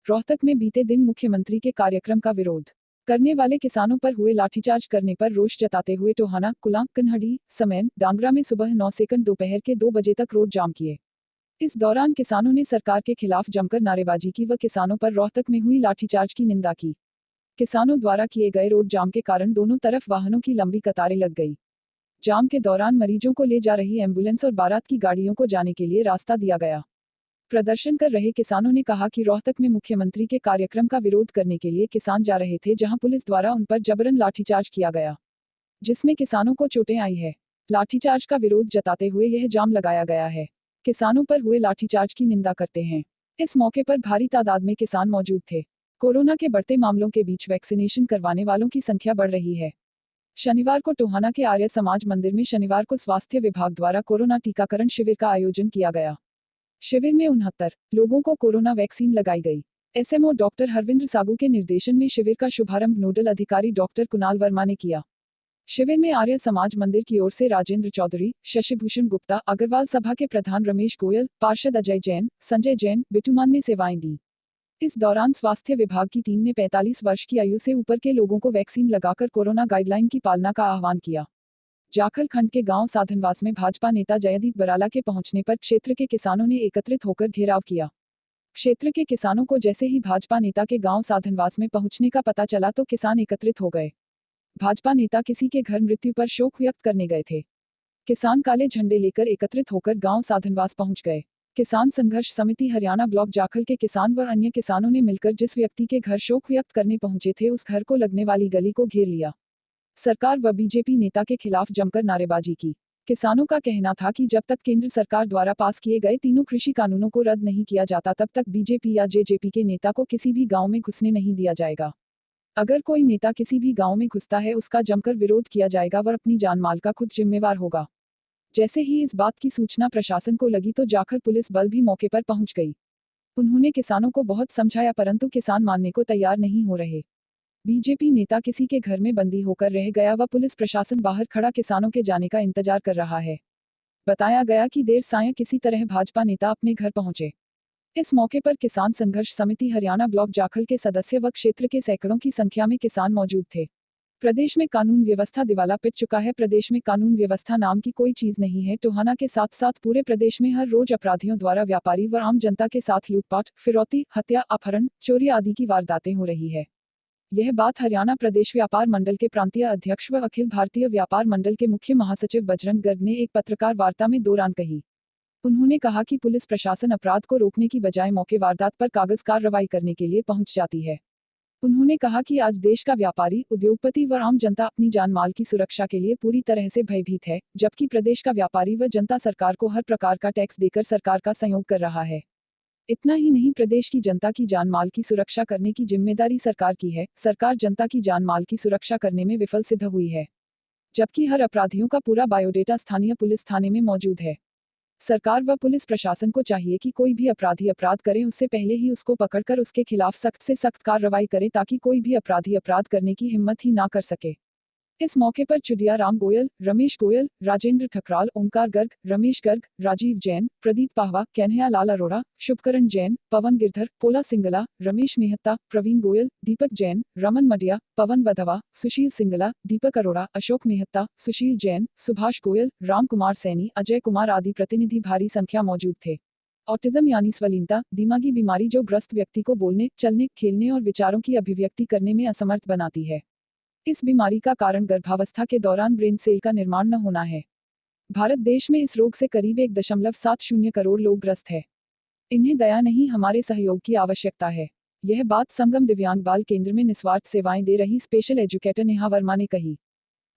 रोहतक में बीते दिन मुख्यमंत्री के कार्यक्रम का विरोध करने वाले किसानों पर हुए लाठीचार्ज करने पर रोष जताते हुए टोहाना, कुलां, कन्हड़ी, समैन, डांगरा में सुबह 9 सेकंड दोपहर के 2 बजे तक रोड जाम किए। इस दौरान किसानों ने सरकार के खिलाफ जमकर नारेबाजी की व किसानों पर रोहतक में हुई लाठीचार्ज की निंदा की। किसानों द्वारा किए गए रोड जाम के कारण दोनों तरफ वाहनों की लंबी कतारें लग गई। जाम के दौरान मरीजों को ले जा रही एम्बुलेंस और बारात की गाड़ियों को जाने के लिए रास्ता दिया गया। प्रदर्शन कर रहे किसानों ने कहा कि रोहतक में मुख्यमंत्री के कार्यक्रम का विरोध करने के लिए किसान जा रहे थे, जहां पुलिस द्वारा उन पर जबरन लाठीचार्ज किया गया, जिसमें किसानों को चोटें आई है। लाठीचार्ज का विरोध जताते हुए यह जाम लगाया गया है। किसानों पर हुए लाठीचार्ज की निंदा करते हैं। इस मौके पर भारी तादाद में किसान मौजूद थे। कोरोना के बढ़ते मामलों के बीच वैक्सीनेशन करवाने वालों की संख्या बढ़ रही है। शनिवार को टोहाना के आर्य समाज मंदिर में शनिवार को स्वास्थ्य विभाग द्वारा कोरोना टीकाकरण शिविर का आयोजन किया गया। शिविर में 69 लोगों को कोरोना वैक्सीन लगाई गई। एसएमओ डॉक्टर हरविंद्र सागू के निर्देशन में शिविर का शुभारंभ नोडल अधिकारी डॉक्टर कुणाल वर्मा ने किया। शिविर में आर्य समाज मंदिर की ओर से राजेंद्र चौधरी, शशिभूषण गुप्ता, अग्रवाल सभा के प्रधान रमेश गोयल, पार्षद अजय जैन, संजय जैन, बिटूमान ने सेवाएं दी। इस दौरान स्वास्थ्य विभाग की टीम ने 45 वर्ष की आयु से ऊपर के लोगों को वैक्सीन लगाकर कोरोना गाइडलाइन की पालना का आह्वान किया। जाखल खंड के गांव साधनवास में भाजपा नेता जयदीप बराला के पहुंचने पर क्षेत्र के किसानों ने एकत्रित होकर घेराव किया। क्षेत्र के किसानों को जैसे ही भाजपा नेता के गांव साधनवास में पहुंचने का पता चला तो किसान एकत्रित हो गए। भाजपा नेता किसी के घर मृत्यु पर शोक व्यक्त करने गए थे। किसान काले झंडे लेकर एकत्रित होकर गांव साधनवास पहुंच गए। किसान संघर्ष समिति हरियाणा ब्लॉक जाखल के किसान व अन्य किसानों ने मिलकर जिस व्यक्ति के घर शोक व्यक्त करने पहुंचे थे उस घर को लगने वाली गली को घेर लिया। सरकार व बीजेपी नेता के खिलाफ जमकर नारेबाजी की। किसानों का कहना था कि जब तक केंद्र सरकार द्वारा पास किए गए तीनों कृषि कानूनों को रद्द नहीं किया जाता तब तक बीजेपी या जेजेपी के नेता को किसी भी गांव में घुसने नहीं दिया जाएगा। अगर कोई नेता किसी भी गांव में घुसता है उसका जमकर विरोध किया जाएगा व अपनी जान माल का खुद जिम्मेवार होगा। जैसे ही इस बात की सूचना प्रशासन को लगी तो जाखल पुलिस बल भी मौके पर पहुंच गई। उन्होंने किसानों को बहुत समझाया परंतु किसान मानने को तैयार नहीं हो रहे। बीजेपी नेता किसी के घर में बंदी होकर रह गया व पुलिस प्रशासन बाहर खड़ा किसानों के जाने का इंतजार कर रहा है। बताया गया कि देर सायं किसी तरह भाजपा नेता अपने घर पहुंचे। इस मौके पर किसान संघर्ष समिति हरियाणा ब्लॉक जाखल के सदस्य व क्षेत्र के सैकड़ों की संख्या में किसान मौजूद थे। प्रदेश में कानून व्यवस्था दिवाला पिट चुका है। प्रदेश में कानून व्यवस्था नाम की कोई चीज नहीं है। टोहाना के साथ साथ पूरे प्रदेश में हर रोज अपराधियों द्वारा व्यापारी व आम जनता के साथ लूटपाट, फिरौती, हत्या, अपहरण, चोरी आदि की वारदातें हो रही है। यह बात हरियाणा प्रदेश व्यापार मंडल के प्रांतीय अध्यक्ष व अखिल भारतीय व्यापार मंडल के मुख्य महासचिव बजरंग गर्ग ने एक पत्रकार वार्ता में दौरान कही। उन्होंने कहा कि पुलिस प्रशासन अपराध को रोकने की बजाय मौके वारदात पर कागज कार्रवाई करने के लिए पहुंच जाती है। उन्होंने कहा कि आज देश का व्यापारी, उद्योगपति व आम जनता अपनी जान माल की सुरक्षा के लिए पूरी तरह से भयभीत है, जबकि प्रदेश का व्यापारी व जनता सरकार को हर प्रकार का टैक्स देकर सरकार का सहयोग कर रहा है। इतना ही नहीं, प्रदेश की जनता की जान माल की सुरक्षा करने की जिम्मेदारी सरकार की है। सरकार जनता की जान माल की सुरक्षा करने में विफल सिद्ध हुई है, जबकि हर अपराधियों का पूरा बायोडेटा स्थानीय पुलिस थाने में मौजूद है। सरकार व पुलिस प्रशासन को चाहिए कि कोई भी अपराधी अपराध करे उससे पहले ही उसको पकड़कर उसके खिलाफ सख्त से सख्त कार्रवाई करे ताकि कोई भी अपराधी अपराध करने की हिम्मत ही ना कर सके। इस मौके पर चुडिया राम गोयल, रमेश गोयल, राजेंद्र ठकराल, ओंकार गर्ग, रमेश गर्ग, राजीव जैन, प्रदीप पाहवा, कन्हैया लाल अरोड़ा, शुभकरण जैन, पवन गिरधर, पोला सिंगला, रमेश मेहता, प्रवीण गोयल, दीपक जैन, रमन मडिया, पवन वधवा, सुशील सिंगला, दीपक अरोड़ा, अशोक मेहता, सुशील जैन, सुभाष गोयल, राम कुमार सैनी, अजय कुमार आदि प्रतिनिधि भारी संख्या मौजूद थे। ऑटिज्म यानी स्वलीनता, दिमागी बीमारी जो ग्रस्त व्यक्ति को बोलने, चलने, खेलने और विचारों की अभिव्यक्ति करने में असमर्थ बनाती है। इस बीमारी का कारण गर्भावस्था के दौरान ब्रेन सेल का निर्माण न होना है। भारत देश में इस रोग से करीब 1.70 करोड़ लोग ग्रस्त है। इन्हें दया नहीं, हमारे सहयोग की आवश्यकता है। यह बात संगम दिव्यांग बाल केंद्र में निस्वार्थ सेवाएं दे रही स्पेशल एजुकेटर नेहा वर्मा ने कही।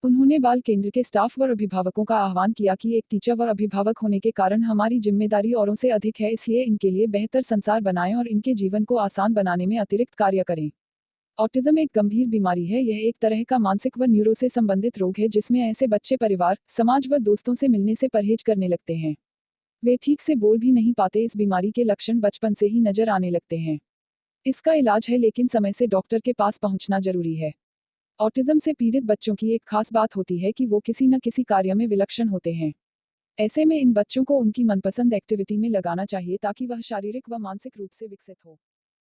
उन्होंने बाल केंद्र के स्टाफ व अभिभावकों का आह्वान किया कि एक टीचर व अभिभावक होने के कारण हमारी जिम्मेदारी औरों से अधिक है, इसलिए इनके लिए बेहतर संसार बनाएं और इनके जीवन को आसान बनाने में अतिरिक्त कार्य करें। ऑटिज्म एक गंभीर बीमारी है। यह एक तरह का मानसिक व न्यूरो से संबंधित रोग है जिसमें ऐसे बच्चे परिवार, समाज व दोस्तों से मिलने से परहेज करने लगते हैं। वे ठीक से बोल भी नहीं पाते। इस बीमारी के लक्षण बचपन से ही नजर आने लगते हैं। इसका इलाज है लेकिन समय से डॉक्टर के पास पहुंचना जरूरी है। ऑटिज्म से पीड़ित बच्चों की एक खास बात होती है कि वो किसी न किसी कार्य में विलक्षण होते हैं। ऐसे में इन बच्चों को उनकी मनपसंद एक्टिविटी में लगाना चाहिए ताकि वह शारीरिक व मानसिक रूप से विकसित हो।